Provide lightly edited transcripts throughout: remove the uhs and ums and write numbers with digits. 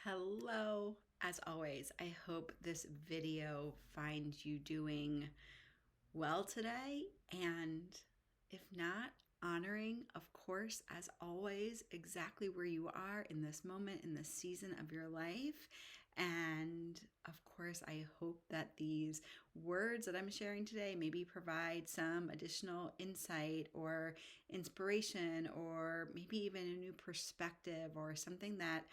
Hello. As always, I hope this video finds you doing well today. And if not, honoring, of course, as always, exactly where you are in this moment, in this season of your life. And of course, I hope that these words that I'm sharing today maybe provide some additional insight or inspiration, or maybe even a new perspective or something that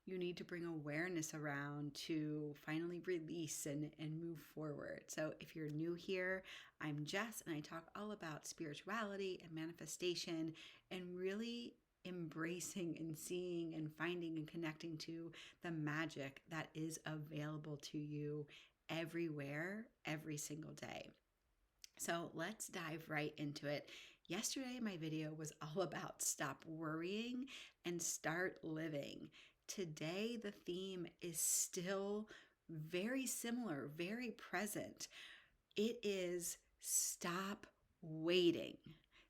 you need to bring awareness around to finally release and move forward. So if you're new here, I'm Jess, and I talk all about spirituality and manifestation and really embracing and seeing and finding and connecting to the magic that is available to you everywhere, every single day. So let's dive right into it. Yesterday, my video was all about stop worrying and start living. Today, the theme is still very similar, very present. It is stop waiting.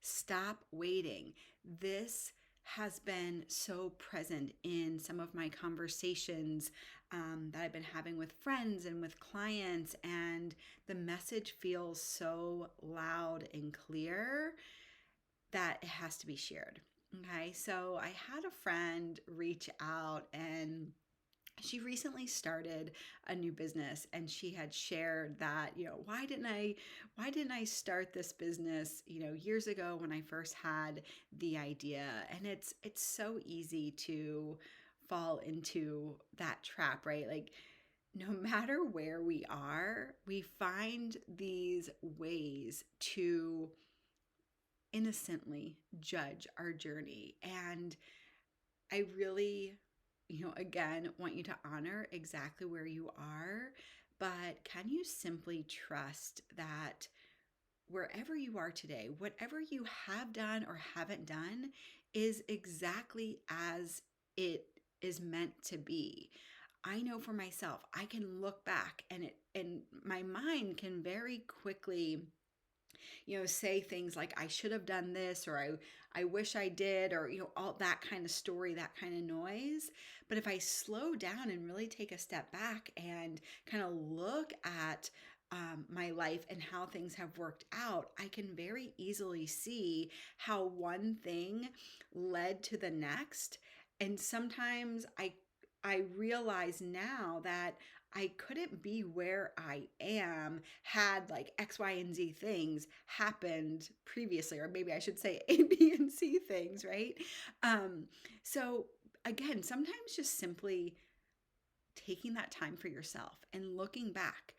Stop waiting. This has been so present in some of my conversations that I've been having with friends and with clients, and the message feels so loud and clear that it has to be shared. Okay, so I had a friend reach out, and she recently started a new business, and she had shared that, why didn't I start this business, years ago when I first had the idea. And it's so easy to fall into that trap, right? Like, no matter where we are, we find these ways to innocently judge our journey. And I really, again, want you to honor exactly where you are, but can you simply trust that wherever you are today, whatever you have done or haven't done is exactly as it is meant to be? I know for myself, I can look back and my mind can very quickly say things like I should have done this, or I wish I did, or all that kind of story, that kind of noise. But if I slow down and really take a step back and kind of look at my life and how things have worked out, I can very easily see how one thing led to the next. And sometimes I realize now that I couldn't be where I am had like X, Y, and Z things happened previously, or maybe I should say A, B, and C things, right? So again, sometimes just simply taking that time for yourself and looking back,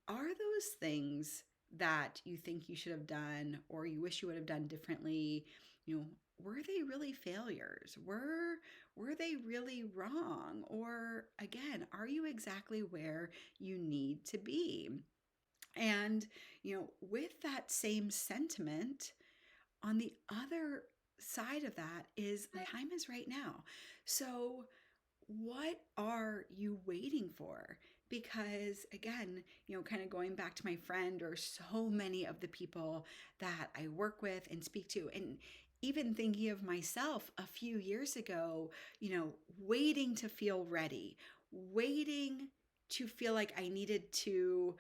are those things that you think you should have done or you wish you would have done differently, were they really failures? Were they really wrong? Or again, are you exactly where you need to be? And, with that same sentiment, on the other side of that is the time is right now. So what are you waiting for? Because again, kind of going back to my friend or so many of the people that I work with and speak to, and even thinking of myself a few years ago, waiting to feel ready, waiting to feel like I needed to,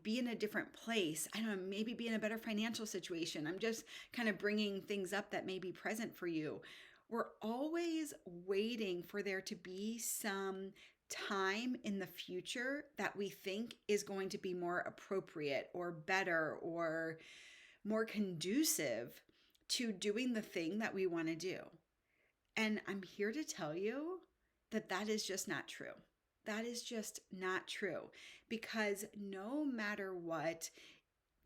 be in a different place. I don't know, maybe be in a better financial situation. I'm just kind of bringing things up that may be present for you. We're always waiting for there to be some time in the future that we think is going to be more appropriate or better or more conducive to doing the thing that we want to do. And I'm here to tell you that that is just not true. That is just not true, because no matter what,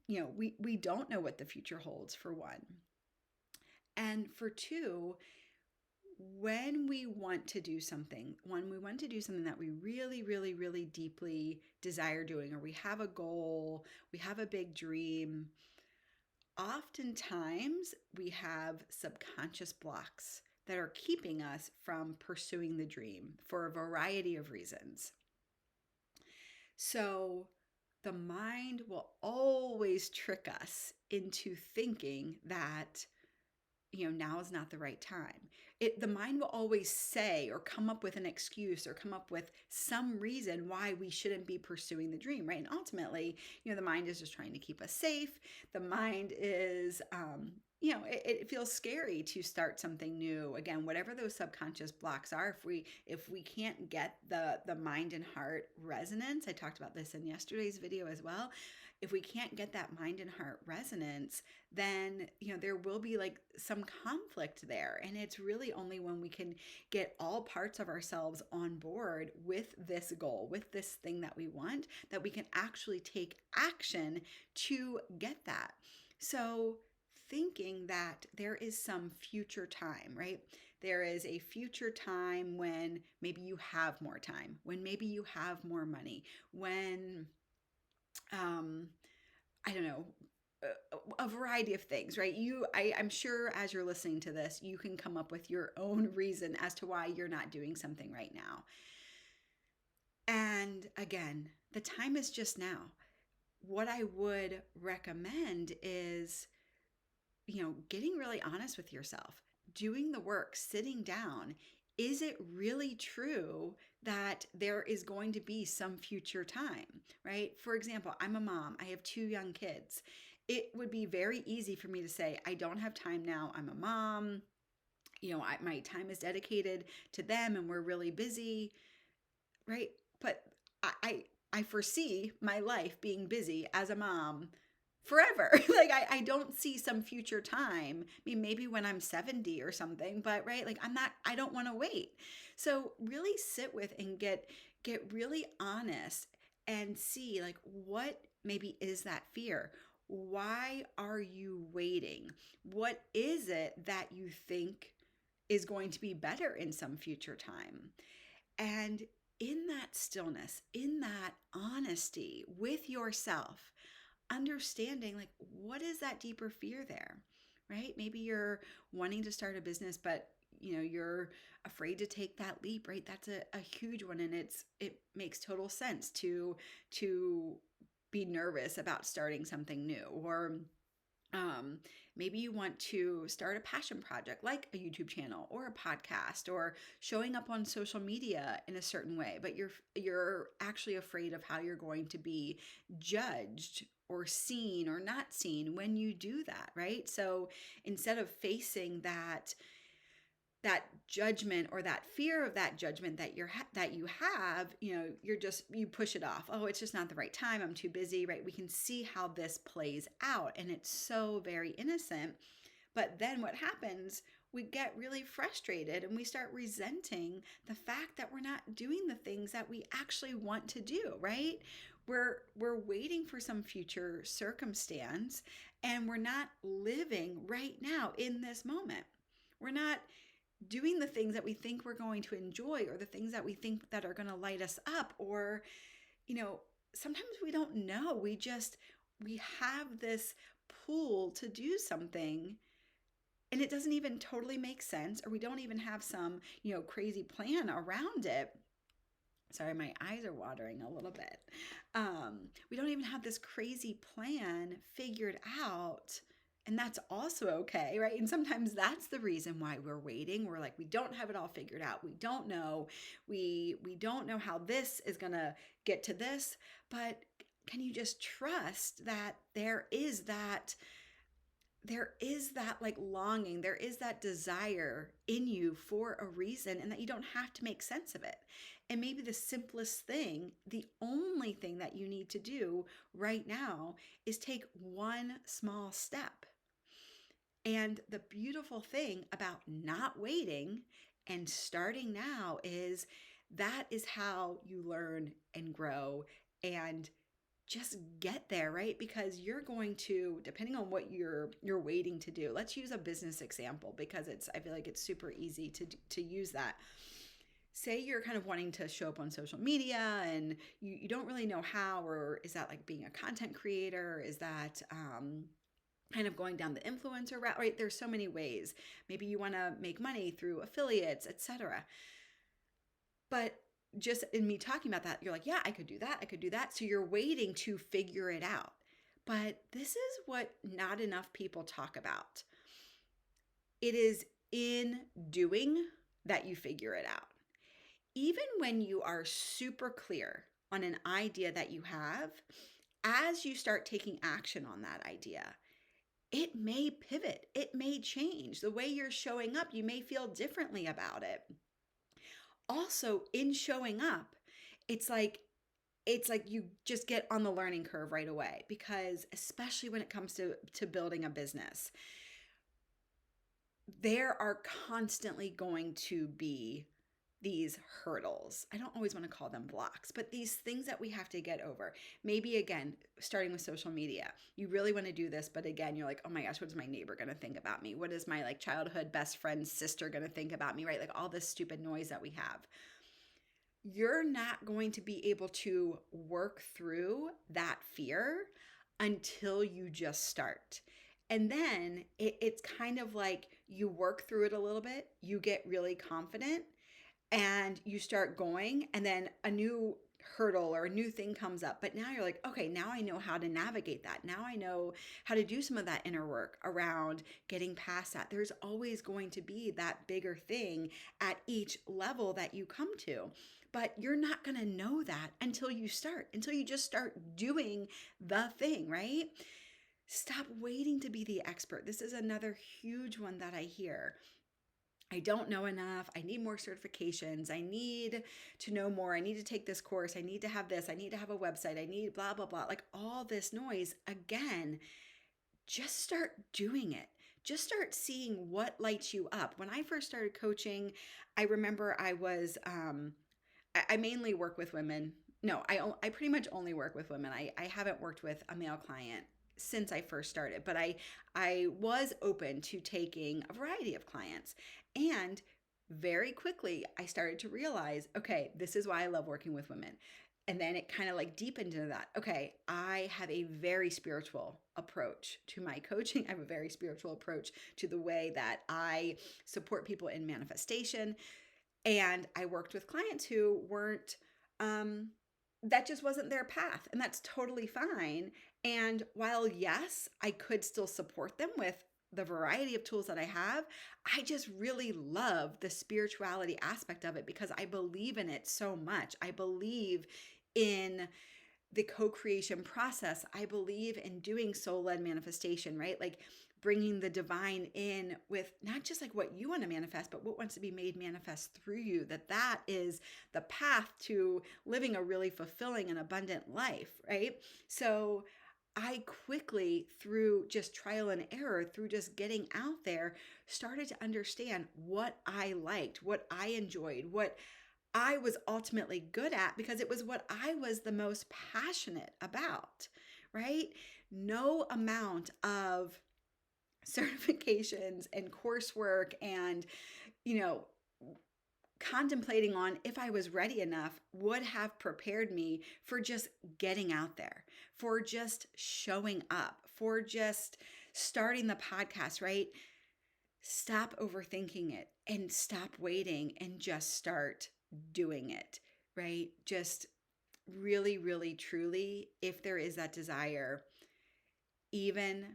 we don't know what the future holds, for one. And for two, when we want to do something that we really, really, really deeply desire doing, or we have a goal, we have a big dream, oftentimes we have subconscious blocks that are keeping us from pursuing the dream for a variety of reasons. So the mind will always trick us into thinking that now is not the right time. The mind will always say or come up with an excuse or come up with some reason why we shouldn't be pursuing the dream, right? And ultimately, the mind is just trying to keep us safe. The mind is, it feels scary to start something new. Again, whatever those subconscious blocks are, if we can't get the mind and heart resonance, I talked about this in yesterday's video as well. If we can't get that mind and heart resonance, then there will be like some conflict there. And it's really only when we can get all parts of ourselves on board with this goal, with this thing that we want, that we can actually take action to get that. So thinking that there is some future time, right? There is a future time when maybe you have more time, when maybe you have more money, when I don't know, a variety of things, right? I'm sure as you're listening to this, you can come up with your own reason as to why you're not doing something right now. And again, the time is just now. What I would recommend is, getting really honest with yourself, doing the work, sitting down. Is it really true that there is going to be some future time, right? For example, I'm a mom. I have 2 young kids. It would be very easy for me to say, I don't have time now. I'm a mom. My time is dedicated to them and we're really busy, right? But I foresee my life being busy as a mom forever. Like I don't see some future time. I mean, maybe when I'm 70 or something, but right, like I don't want to wait. So really sit with and get really honest and see like what maybe is that fear. Why are you waiting? What is it that you think is going to be better in some future time? And in that stillness, in that honesty with yourself, understanding like what is that deeper fear there, right? Maybe you're wanting to start a business, but you're afraid to take that leap, right? That's a huge one, and it makes total sense to be nervous about starting something new. Or maybe you want to start a passion project like a YouTube channel or a podcast or showing up on social media in a certain way, but you're actually afraid of how you're going to be judged or seen or not seen when you do that, right? So instead of facing that judgment or that fear of that judgment that you have, you push it off. Oh, it's just not the right time. I'm too busy, right? We can see how this plays out, and it's so very innocent. But then what happens? We get really frustrated and we start resenting the fact that we're not doing the things that we actually want to do, right? We're waiting for some future circumstance, and we're not living right now in this moment. We're not doing the things that we think we're going to enjoy, or the things that we think that are going to light us up. Or sometimes we don't know. We have this pull to do something, and it doesn't even totally make sense, or we don't even have some crazy plan around it. Sorry, my eyes are watering a little bit. We don't even have this crazy plan figured out. And that's also okay, right? And sometimes that's the reason why we're waiting. We're like, we don't have it all figured out. We don't know. We don't know how this is going to get to this. But can you just trust that there is that like longing, there is that desire in you for a reason, and that you don't have to make sense of it. And maybe the simplest thing, the only thing that you need to do right now is take one small step. And the beautiful thing about not waiting and starting now is that is how you learn and grow and just get there, right? Because you're going to, depending on what you're waiting to do. Let's use a business example because I feel like it's super easy to use that. Say you're kind of wanting to show up on social media and you don't really know how, or is that like being a content creator? Is that kind of going down the influencer route, right? There's so many ways. Maybe you want to make money through affiliates, etc. But just in me talking about that, you're like, yeah, I could do that. I could do that. So you're waiting to figure it out. But this is what not enough people talk about. it is in doing that you figure it out. Even when you are super clear on an idea that you have, as you start taking action on that idea, it may pivot, it may change. The way you're showing up, you may feel differently about it. Also, in showing up, it's like you just get on the learning curve right away, because especially when it comes to building a business, there are constantly going to be these hurdles. I don't always want to call them blocks, but these things that we have to get over. Maybe again, starting with social media, you really want to do this, but again, you're like, oh my gosh, what is my neighbor going to think about me? What is my like childhood best friend's sister going to think about me, right? Like all this stupid noise that we have. You're not going to be able to work through that fear until you just start. And then it's kind of like you work through it a little bit, you get really confident, and you start going, and then a new hurdle or a new thing comes up. But now you're like, okay, now I know how to navigate that. Now I know how to do some of that inner work around getting past that. There's always going to be that bigger thing at each level that you come to. But you're not going to know that until you start, until you just start doing the thing, right? Stop waiting to be the expert. This is another huge one that I hear. I don't know enough. I need more certifications. I need to know more. I need to take this course. I need to have this. I need to have a website. I need blah, blah, blah. Like all this noise. Again, just start doing it. Just start seeing what lights you up. When I first started coaching, I remember I mainly work with women. No, I pretty much only work with women. I haven't worked with a male client since I first started, but I was open to taking a variety of clients. And very quickly, I started to realize, okay, this is why I love working with women. And then it kind of like deepened into that. Okay, I have a very spiritual approach to my coaching. I have a very spiritual approach to the way that I support people in manifestation. And I worked with clients who weren't, that just wasn't their path. And that's totally fine. And while, yes, I could still support them with the variety of tools that I have, I just really love the spirituality aspect of it because I believe in it so much. I believe in the co-creation process. I believe in doing soul-led manifestation, right? Like bringing the divine in with not just like what you want to manifest, but what wants to be made manifest through you. That is the path to living a really fulfilling and abundant life, right? So I quickly, through just trial and error, through just getting out there, started to understand what I liked, what I enjoyed, what I was ultimately good at, because it was what I was the most passionate about, right? No amount of certifications and coursework and, you know, contemplating on if I was ready enough would have prepared me for just getting out there, for just showing up, for just starting the podcast, right? Stop overthinking it and stop waiting and just start doing it, right? Just really, really, truly, if there is that desire, even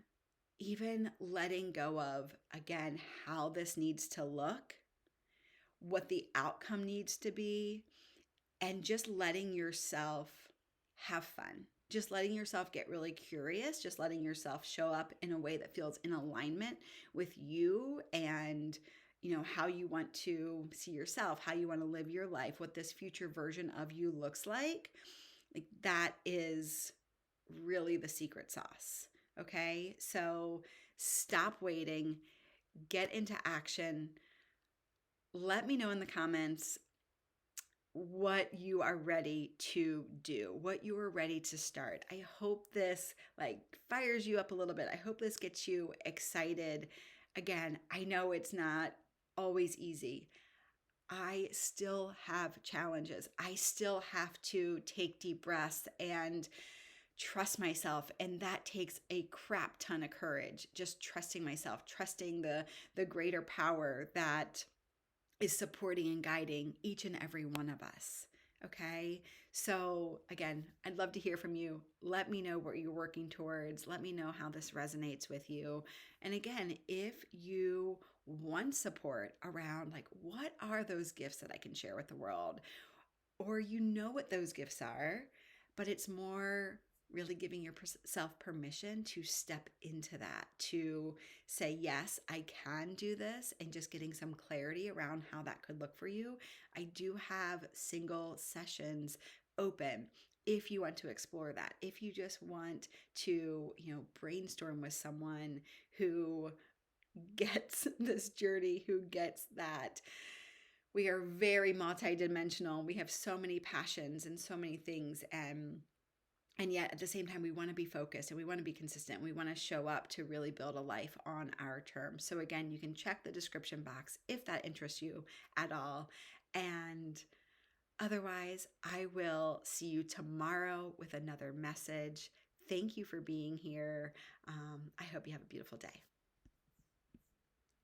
letting go of, again, how this needs to look, what the outcome needs to be, and just letting yourself have fun. Just letting yourself get really curious, just letting yourself show up in a way that feels in alignment with you and, you know, how you want to see yourself, how you want to live your life, what this future version of you looks like. Like that is really the secret sauce. Okay? So stop waiting, get into action. Let me know in the comments what you are ready to do, what you are ready to start. I hope this like fires you up a little bit. I hope this gets you excited. Again, I know it's not always easy. I still have challenges. I still have to take deep breaths and trust myself, and that takes a crap ton of courage. Just trusting myself, trusting the greater power that is supporting and guiding each and every one of us. Okay. So, again, I'd love to hear from you. Let me know what you're working towards. Let me know how this resonates with you. And again, if you want support around like, what are those gifts that I can share with the world? Or you know what those gifts are, but it's more really giving yourself permission to step into that, to say, yes, I can do this, and just getting some clarity around how that could look for you. I do have single sessions open if you want to explore that. If you just want to, brainstorm with someone who gets this journey, who gets that we are very multidimensional. We have so many passions and so many things, and yet at the same time we want to be focused and we want to be consistent. We want to show up to really build a life on our terms. So again, you can check the description box if that interests you at all. And otherwise, I will see you tomorrow with another message. Thank you for being here. I hope you have a beautiful day.